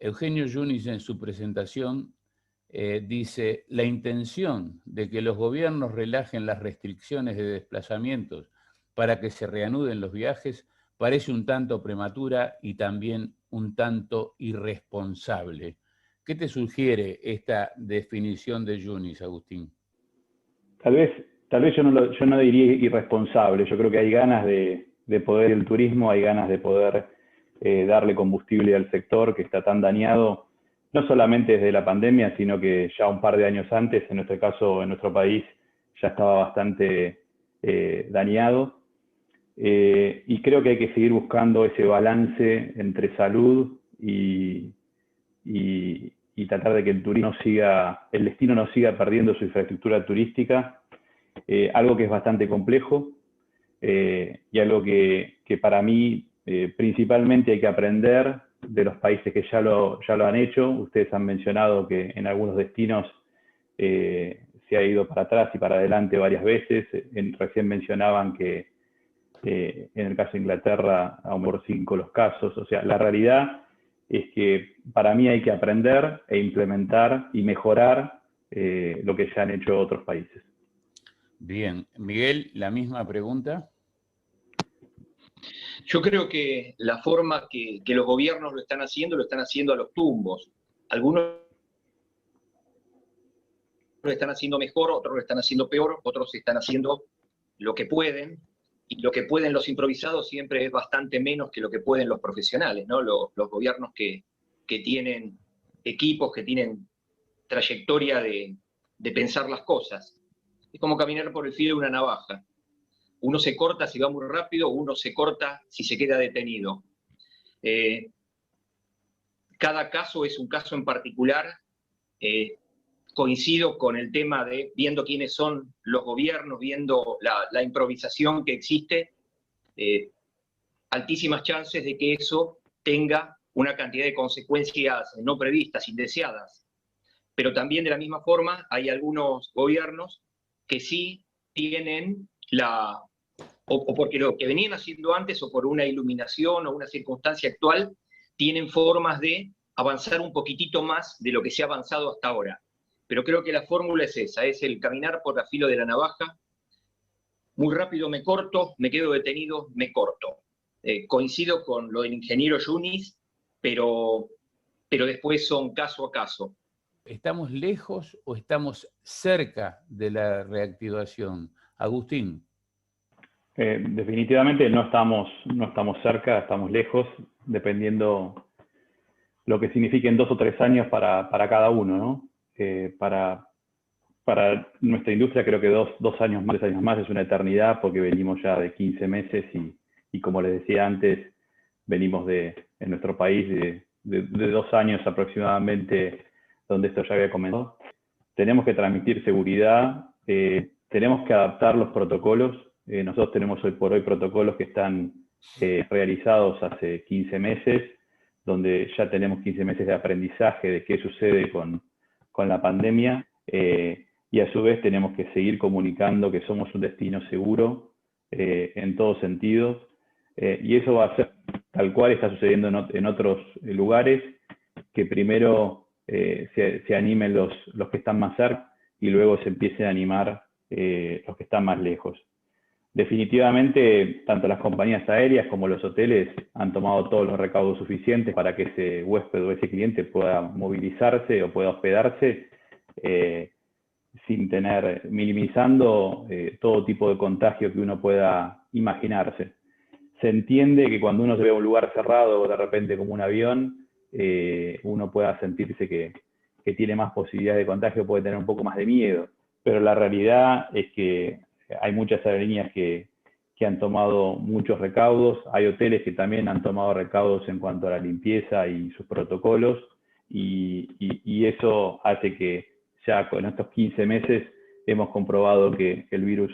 Eugenio Yunis en su presentación dice, la intención de que los gobiernos relajen las restricciones de desplazamientos para que se reanuden los viajes parece un tanto prematura y también un tanto irresponsable. ¿Qué te sugiere esta definición de Yunis, Agustín? Tal vez yo no diría irresponsable. Yo creo que hay ganas de poder el turismo, hay ganas de poder darle combustible al sector que está tan dañado, no solamente desde la pandemia, sino que ya un par de años antes, en nuestro caso, en nuestro país, ya estaba bastante dañado. Y creo que hay que seguir buscando ese balance entre salud y tratar de que el destino no siga perdiendo su infraestructura turística, algo que es bastante complejo y algo que para mí principalmente hay que aprender de los países que ya lo han hecho. Ustedes han mencionado que en algunos destinos se ha ido para atrás y para adelante varias veces. Recién mencionaban que en el caso de Inglaterra aumentó por 5 los casos. O sea, la realidad es que para mí hay que aprender e implementar y mejorar lo que ya han hecho otros países. Bien. Miguel, la misma pregunta. Yo creo que la forma que los gobiernos lo están haciendo a los tumbos. Algunos lo están haciendo mejor, otros lo están haciendo peor, otros están haciendo lo que pueden, y lo que pueden los improvisados siempre es bastante menos que lo que pueden los profesionales, ¿no? Los gobiernos que tienen equipos, que tienen trayectoria de pensar las cosas. Es como caminar por el filo de una navaja. Uno se corta si va muy rápido, uno se corta si se queda detenido. Cada caso es un caso en particular. Coincido con el tema de viendo quiénes son los gobiernos, viendo la improvisación que existe, altísimas chances de que eso tenga una cantidad de consecuencias no previstas, indeseadas. Pero también de la misma forma hay algunos gobiernos que sí tienen o porque lo que venían haciendo antes o por una iluminación o una circunstancia actual, tienen formas de avanzar un poquitito más de lo que se ha avanzado hasta ahora. Pero creo que la fórmula es esa, es el caminar por el filo de la navaja. Muy rápido me corto, me quedo detenido, me corto. Coincido con lo del ingeniero Yunis, pero después son caso a caso. ¿Estamos lejos o estamos cerca de la reactivación? Agustín. Definitivamente no estamos cerca, estamos lejos, dependiendo lo que signifiquen 2 o 3 años para cada uno, ¿no? Para nuestra industria creo que 2 años más, 3 años más es una eternidad, porque venimos ya de 15 meses y como les decía antes, venimos en nuestro país de 2 años aproximadamente donde esto ya había comenzado. Tenemos que transmitir seguridad, tenemos que adaptar los protocolos. Nosotros tenemos hoy por hoy protocolos que están realizados hace 15 meses, donde ya tenemos 15 meses de aprendizaje de qué sucede con la pandemia, y a su vez tenemos que seguir comunicando que somos un destino seguro en todos sentidos, y eso va a ser tal cual está sucediendo en otros lugares, que primero se animen los que están más cerca y luego se empiecen a animar los que están más lejos. Definitivamente, tanto las compañías aéreas como los hoteles han tomado todos los recaudos suficientes para que ese huésped o ese cliente pueda movilizarse o pueda hospedarse minimizando todo tipo de contagio que uno pueda imaginarse. Se entiende que cuando uno se ve a un lugar cerrado, de repente como un avión, uno pueda sentirse que tiene más posibilidades de contagio, puede tener un poco más de miedo, pero la realidad es que hay muchas aerolíneas que han tomado muchos recaudos, hay hoteles que también han tomado recaudos en cuanto a la limpieza y sus protocolos, y eso hace que ya con estos 15 meses hemos comprobado que el virus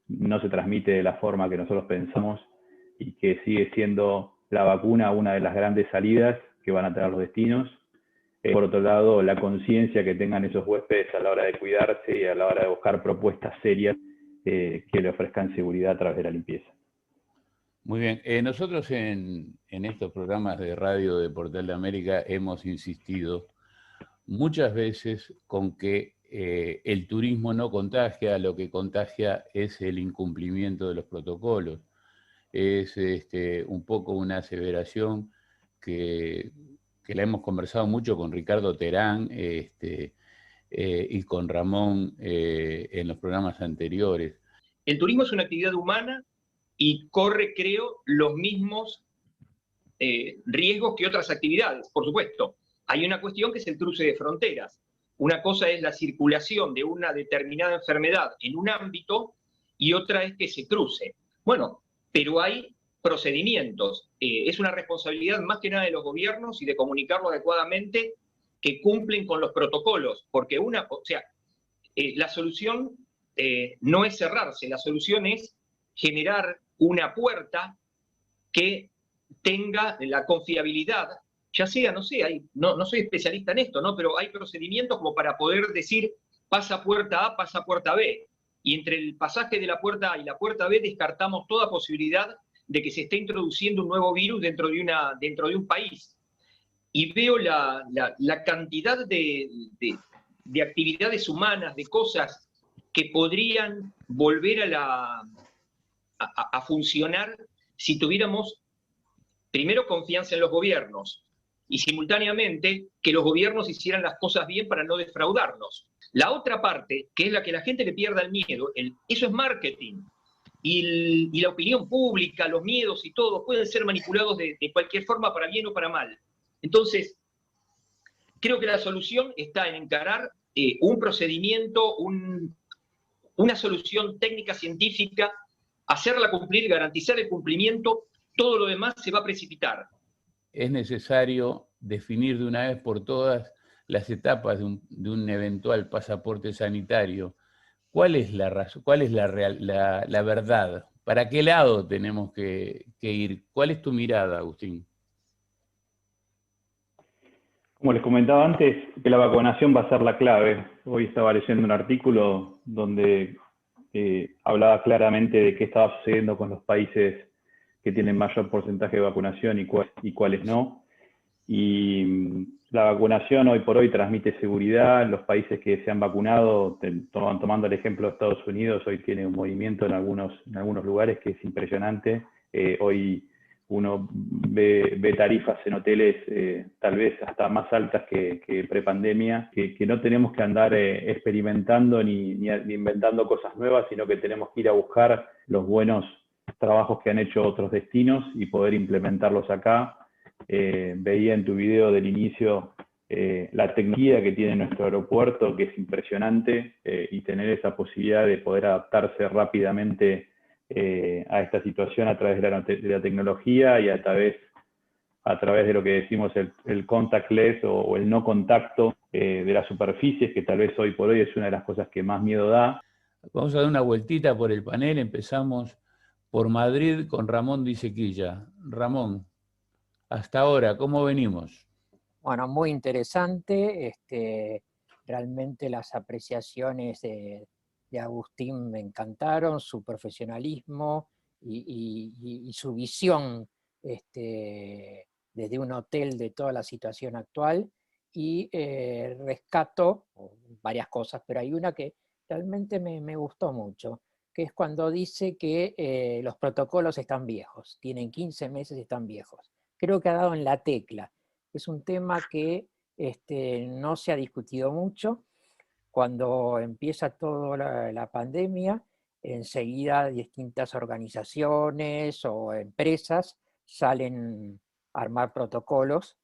no se transmite de la forma que nosotros pensamos y que sigue siendo la vacuna una de las grandes salidas que van a tener los destinos. Por otro lado, la conciencia que tengan esos huéspedes a la hora de cuidarse y a la hora de buscar propuestas serias que le ofrezcan seguridad a través de la limpieza. Muy bien. Nosotros en estos programas de radio de Portal de América hemos insistido muchas veces con que el turismo no contagia, lo que contagia es el incumplimiento de los protocolos. Es un poco una aseveración que la hemos conversado mucho con Ricardo Terán y con Ramón en los programas anteriores. El turismo es una actividad humana y corre, creo, los mismos riesgos que otras actividades, por supuesto. Hay una cuestión que es el cruce de fronteras. Una cosa es la circulación de una determinada enfermedad en un ámbito y otra es que se cruce. Bueno, pero hay procedimientos. Es una responsabilidad más que nada de los gobiernos y de comunicarlo adecuadamente, que cumplen con los protocolos, porque la solución no es cerrarse, la solución es generar una puerta que tenga la confiabilidad, ya sea, no sé, no soy especialista en esto, ¿no? Pero hay procedimientos como para poder decir pasa puerta A, pasa puerta B, y entre el pasaje de la puerta A y la puerta B descartamos toda posibilidad de que se esté introduciendo un nuevo virus dentro de un país. Y veo la cantidad de actividades humanas, de cosas que podrían volver a funcionar si tuviéramos primero confianza en los gobiernos y simultáneamente que los gobiernos hicieran las cosas bien para no defraudarnos. La otra parte, que es la que la gente le pierda el miedo, eso es marketing. Y la opinión pública, los miedos y todo pueden ser manipulados de cualquier forma, para bien o para mal. Entonces, creo que la solución está en encarar un procedimiento, una solución técnica científica, hacerla cumplir, garantizar el cumplimiento. Todo lo demás se va a precipitar. Es necesario definir de una vez por todas las etapas de un eventual pasaporte sanitario. ¿Cuál es la razón? ¿Cuál es la verdad? ¿Para qué lado tenemos que ir? ¿Cuál es tu mirada, Agustín? Como les comentaba antes, que la vacunación va a ser la clave. Hoy estaba leyendo un artículo donde hablaba claramente de qué estaba sucediendo con los países que tienen mayor porcentaje de vacunación y cuáles no. Y la vacunación hoy por hoy transmite seguridad. Los países que se han vacunado, tomando el ejemplo de Estados Unidos, hoy tiene un movimiento en algunos lugares que es impresionante. Hoy uno ve tarifas en hoteles tal vez hasta más altas que prepandemia, que no tenemos que andar experimentando ni inventando cosas nuevas, sino que tenemos que ir a buscar los buenos trabajos que han hecho otros destinos y poder implementarlos acá. Veía en tu video del inicio la tecnología que tiene nuestro aeropuerto, que es impresionante, y tener esa posibilidad de poder adaptarse rápidamente a esta situación a través de la tecnología y a través de lo que decimos el contactless o el no contacto de las superficies, que tal vez hoy por hoy es una de las cosas que más miedo da. Vamos a dar una vueltita por el panel. Empezamos por Madrid con Ramón Disequilla. Ramón, hasta ahora, ¿cómo venimos? Bueno, muy interesante. Realmente las apreciaciones de Agustín me encantaron, su profesionalismo y su visión desde un hotel de toda la situación actual. Y rescato varias cosas, pero hay una que realmente me gustó mucho, que es cuando dice que los protocolos están viejos, tienen 15 meses y están viejos. Creo que ha dado en la tecla. Es un tema que no se ha discutido mucho. Cuando empieza toda la pandemia, enseguida distintas organizaciones o empresas salen a armar protocolos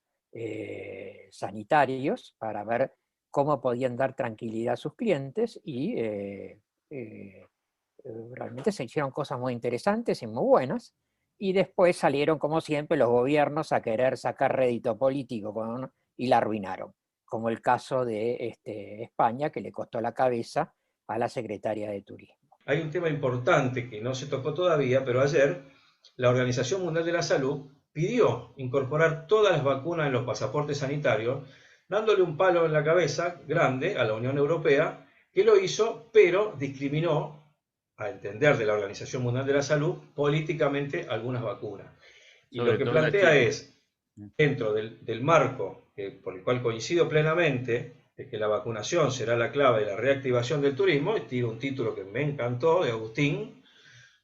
sanitarios para ver cómo podían dar tranquilidad a sus clientes y realmente se hicieron cosas muy interesantes y muy buenas. Y después salieron, como siempre, los gobiernos a querer sacar rédito político y la arruinaron, como el caso de España, que le costó la cabeza a la secretaria de Turismo. Hay un tema importante que no se tocó todavía, pero ayer la Organización Mundial de la Salud pidió incorporar todas las vacunas en los pasaportes sanitarios, dándole un palo en la cabeza grande a la Unión Europea, que lo hizo, pero discriminó a entender de la Organización Mundial de la Salud, políticamente algunas vacunas. Y lo que plantea es, dentro del marco por el cual coincido plenamente, de que la vacunación será la clave de la reactivación del turismo, y tiro un título que me encantó, de Agustín,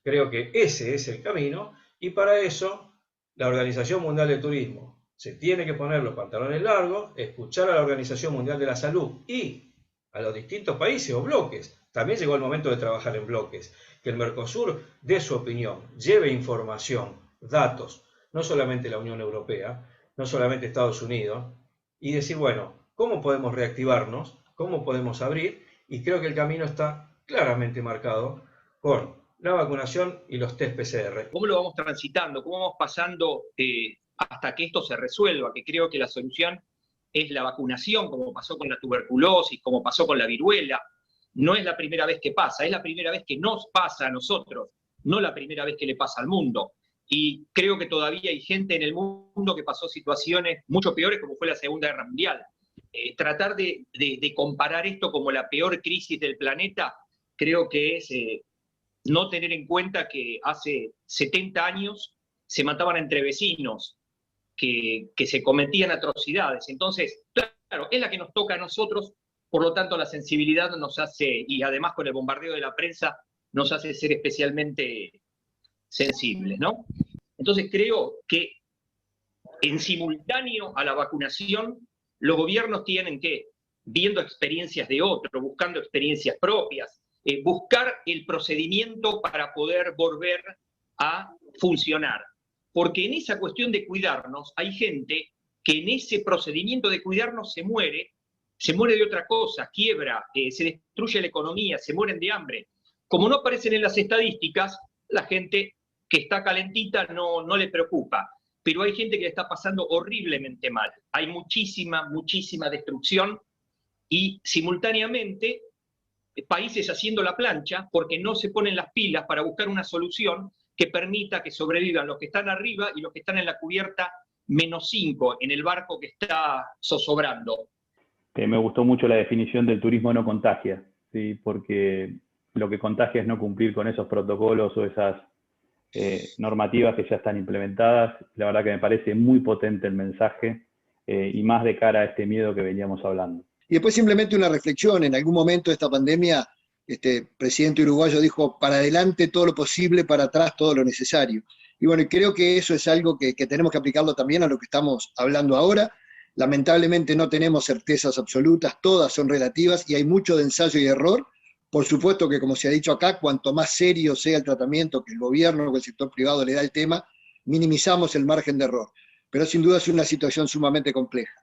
creo que ese es el camino, y para eso la Organización Mundial del Turismo se tiene que poner los pantalones largos, escuchar a la Organización Mundial de la Salud y a los distintos países o bloques. También llegó el momento de trabajar en bloques, que el Mercosur dé su opinión, lleve información, datos, no solamente la Unión Europea, no solamente Estados Unidos, y decir, bueno, ¿cómo podemos reactivarnos? ¿Cómo podemos abrir? Y creo que el camino está claramente marcado con la vacunación y los test PCR. ¿Cómo lo vamos transitando? ¿Cómo vamos pasando hasta que esto se resuelva? Que creo que la solución es la vacunación, como pasó con la tuberculosis, como pasó con la viruela. No es la primera vez que pasa, es la primera vez que nos pasa a nosotros, no la primera vez que le pasa al mundo. Y creo que todavía hay gente en el mundo que pasó situaciones mucho peores, como fue la Segunda Guerra Mundial. Tratar de comparar esto como la peor crisis del planeta, creo que es no tener en cuenta que hace 70 años se mataban entre vecinos, que se cometían atrocidades. Entonces, claro, es la que nos toca a nosotros, por lo tanto la sensibilidad nos hace, y además con el bombardeo de la prensa, nos hace ser especialmente sensibles, ¿no? Entonces creo que en simultáneo a la vacunación, los gobiernos tienen que, viendo experiencias de otros, buscando experiencias propias, buscar el procedimiento para poder volver a funcionar. Porque en esa cuestión de cuidarnos, hay gente que en ese procedimiento de cuidarnos se muere de otra cosa, quiebra, se destruye la economía, se mueren de hambre. Como no aparecen en las estadísticas, la gente que está calentita no le preocupa. Pero hay gente que le está pasando horriblemente mal. Hay muchísima destrucción y simultáneamente países haciendo la plancha porque no se ponen las pilas para buscar una solución que permita que sobrevivan los que están arriba y los que están en la cubierta -5 en el barco que está zozobrando. Me gustó mucho la definición del turismo no contagia, ¿sí? Porque lo que contagia es no cumplir con esos protocolos o esas normativas que ya están implementadas. La verdad que me parece muy potente el mensaje y más de cara a este miedo que veníamos hablando. Y después simplemente una reflexión, en algún momento de esta pandemia, el presidente uruguayo dijo, para adelante todo lo posible, para atrás todo lo necesario. Y bueno, creo que eso es algo que tenemos que aplicarlo también a lo que estamos hablando ahora. Lamentablemente no tenemos certezas absolutas, todas son relativas y hay mucho de ensayo y error. Por supuesto que, como se ha dicho acá, cuanto más serio sea el tratamiento que el gobierno o el sector privado le da al tema, minimizamos el margen de error. Pero sin duda es una situación sumamente compleja.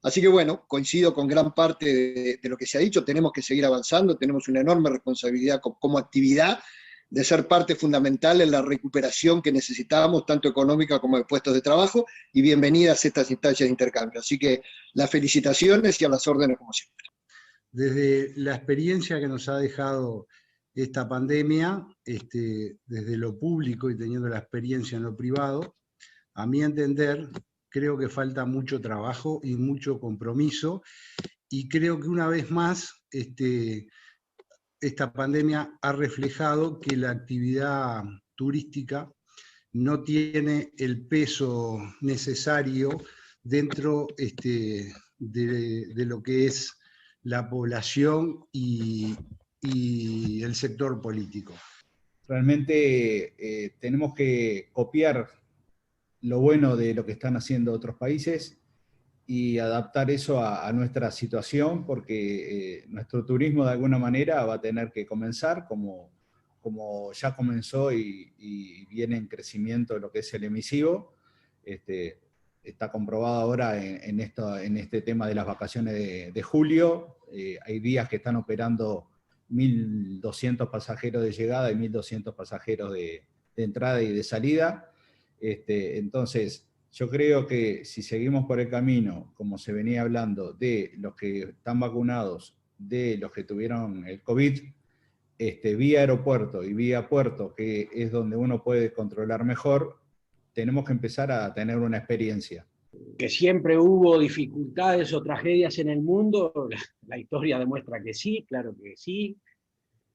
Así que bueno, coincido con gran parte de lo que se ha dicho, tenemos que seguir avanzando, tenemos una enorme responsabilidad como actividad de ser parte fundamental en la recuperación que necesitamos, tanto económica como de puestos de trabajo, y bienvenidas estas instancias de intercambio. Así que las felicitaciones y a las órdenes como siempre. Desde la experiencia que nos ha dejado esta pandemia, desde lo público y teniendo la experiencia en lo privado, a mi entender, creo que falta mucho trabajo y mucho compromiso, y creo que una vez más esta pandemia ha reflejado que la actividad turística no tiene el peso necesario dentro de lo que es la población y el sector político. Realmente tenemos que copiar lo bueno de lo que están haciendo otros países y adaptar eso a nuestra situación, porque nuestro turismo de alguna manera va a tener que comenzar, como ya comenzó y viene en crecimiento lo que es el emisivo. Está comprobado ahora en este tema de las vacaciones de julio. Hay días que están operando 1.200 pasajeros de llegada y 1.200 pasajeros de entrada y de salida. Entonces, yo creo que si seguimos por el camino, como se venía hablando, de los que están vacunados, de los que tuvieron el COVID, vía aeropuerto y vía puerto, que es donde uno puede controlar mejor, tenemos que empezar a tener una experiencia. Que siempre hubo dificultades o tragedias en el mundo, la historia demuestra que sí, claro que sí.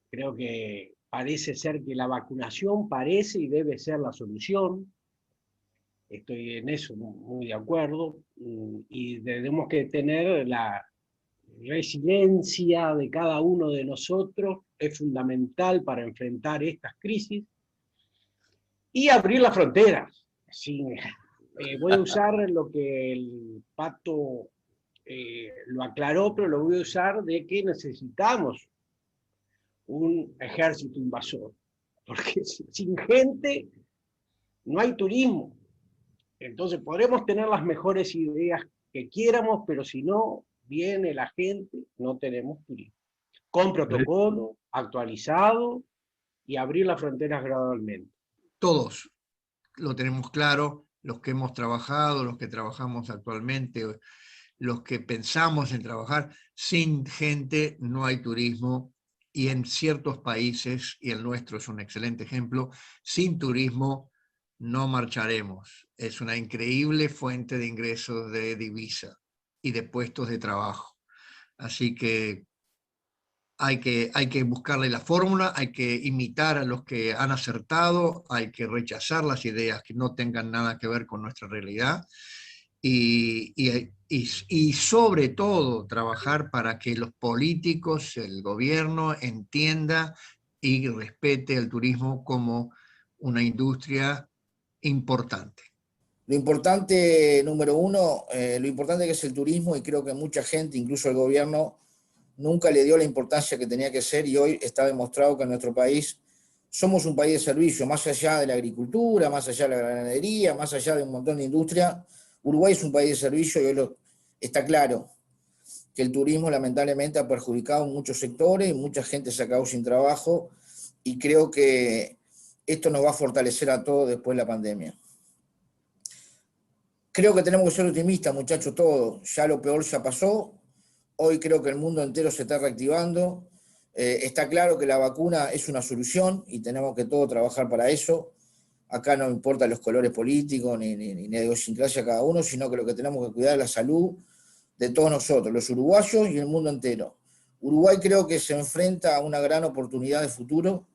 Creo que parece ser que la vacunación parece y debe ser la solución. Estoy en eso muy de acuerdo. Y tenemos que tener la resiliencia de cada uno de nosotros, es fundamental para enfrentar estas crisis. Y abrir las fronteras. Sí, voy a usar lo que el Pato lo aclaró, pero lo voy a usar de que necesitamos un ejército invasor, porque sin gente no hay turismo. Entonces podremos tener las mejores ideas que quieramos, pero si no viene la gente, no tenemos turismo. Con protocolo actualizado y abrir las fronteras gradualmente. Todos lo tenemos claro, los que hemos trabajado, los que trabajamos actualmente, los que pensamos en trabajar, sin gente no hay turismo, y en ciertos países, y el nuestro es un excelente ejemplo, sin turismo no marcharemos. Es una increíble fuente de ingresos, de divisa y de puestos de trabajo. Así que hay que buscarle la fórmula, hay que imitar a los que han acertado, hay que rechazar las ideas que no tengan nada que ver con nuestra realidad y sobre todo trabajar para que los políticos, el gobierno entienda y respete el turismo como una industria importante. Lo importante, número uno, lo importante que es el turismo, y creo que mucha gente, incluso el gobierno, nunca le dio la importancia que tenía que ser, y hoy está demostrado que en nuestro país somos un país de servicio, más allá de la agricultura, más allá de la ganadería, más allá de un montón de industria. Uruguay es un país de servicio y hoy está claro que el turismo lamentablemente ha perjudicado en muchos sectores, mucha gente se ha quedado sin trabajo, y creo que esto nos va a fortalecer a todos después de la pandemia. Creo que tenemos que ser optimistas, muchachos, todos. Ya lo peor ya pasó. Hoy creo que el mundo entero se está reactivando. Está claro que la vacuna es una solución y tenemos que todos trabajar para eso. Acá no importan los colores políticos ni la idiosincrasia de cada uno, sino que lo que tenemos que cuidar es la salud de todos nosotros, los uruguayos y el mundo entero. Uruguay creo que se enfrenta a una gran oportunidad de futuro.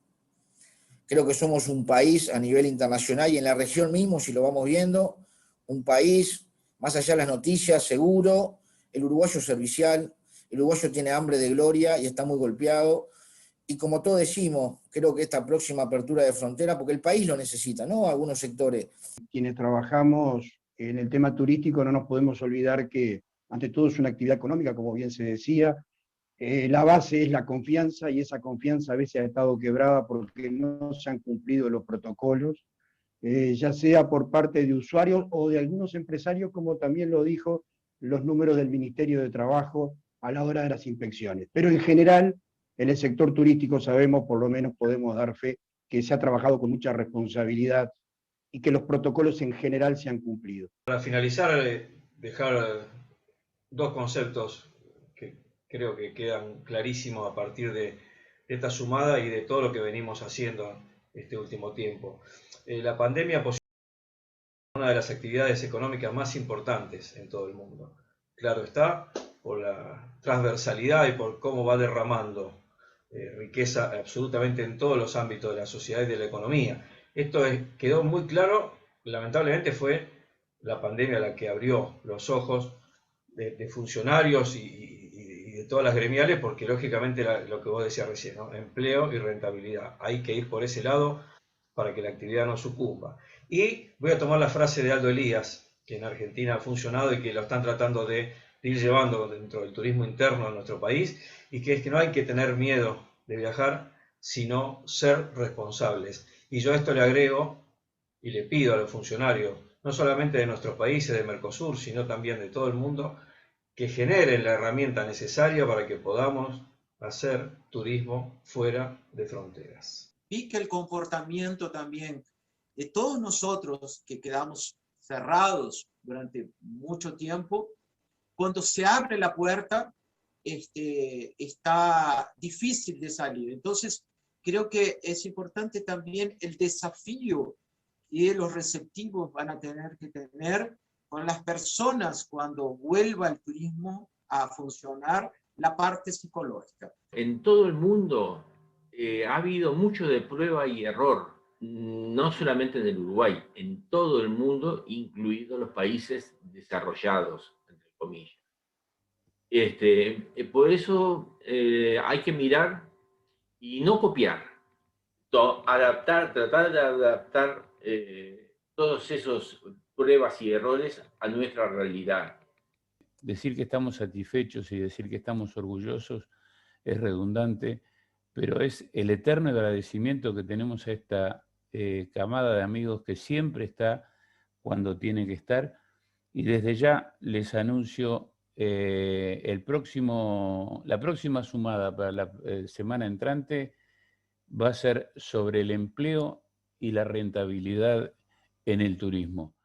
Creo que somos un país a nivel internacional y en la región mismo, si lo vamos viendo, un país, más allá de las noticias, seguro. El uruguayo es servicial, el uruguayo tiene hambre de gloria y está muy golpeado. Y como todos decimos, creo que esta próxima apertura de frontera, porque el país lo necesita, ¿no? Algunos sectores. Quienes trabajamos en el tema turístico no nos podemos olvidar que ante todo es una actividad económica, como bien se decía. La base es la confianza, y esa confianza a veces ha estado quebrada porque no se han cumplido los protocolos, ya sea por parte de usuarios o de algunos empresarios, como también lo dijo los números del Ministerio de Trabajo a la hora de las inspecciones. Pero en general, en el sector turístico sabemos, por lo menos podemos dar fe, que se ha trabajado con mucha responsabilidad y que los protocolos en general se han cumplido. Para finalizar, dejar dos conceptos que creo que quedan clarísimos a partir de esta sumada y de todo lo que venimos haciendo este último tiempo. La pandemia posibilitó una de las actividades económicas más importantes en todo el mundo. Claro está, por la transversalidad y por cómo va derramando riqueza absolutamente en todos los ámbitos de la sociedad y de la economía. Esto quedó muy claro, lamentablemente fue la pandemia la que abrió los ojos de funcionarios y de todas las gremiales, porque lógicamente lo que vos decías recién, ¿no? Empleo y rentabilidad. Hay que ir por ese lado para que la actividad no sucumba. Y voy a tomar la frase de Aldo Elías, que en Argentina ha funcionado y que lo están tratando de ir llevando dentro del turismo interno de nuestro país, y que es que no hay que tener miedo de viajar, sino ser responsables. Y yo a esto le agrego y le pido a los funcionarios, no solamente de nuestros países de Mercosur, sino también de todo el mundo, que generen la herramienta necesaria para que podamos hacer turismo fuera de fronteras. Y que el comportamiento también de todos nosotros que quedamos cerrados durante mucho tiempo, cuando se abre la puerta, está difícil de salir. Entonces, creo que es importante también el desafío que los receptivos van a tener que tener con las personas cuando vuelva el turismo a funcionar, la parte psicológica. En todo el mundo ha habido mucho de prueba y error, no solamente en el Uruguay, en todo el mundo, incluidos los países desarrollados, entre comillas. Por eso hay que mirar y no copiar, tratar de adaptar todos esos pruebas y errores a nuestra realidad. Decir que estamos satisfechos y decir que estamos orgullosos es redundante, pero es el eterno agradecimiento que tenemos a esta camada de amigos que siempre está cuando tiene que estar, y desde ya les anuncio la próxima sumada para la semana entrante va a ser sobre el empleo y la rentabilidad en el turismo.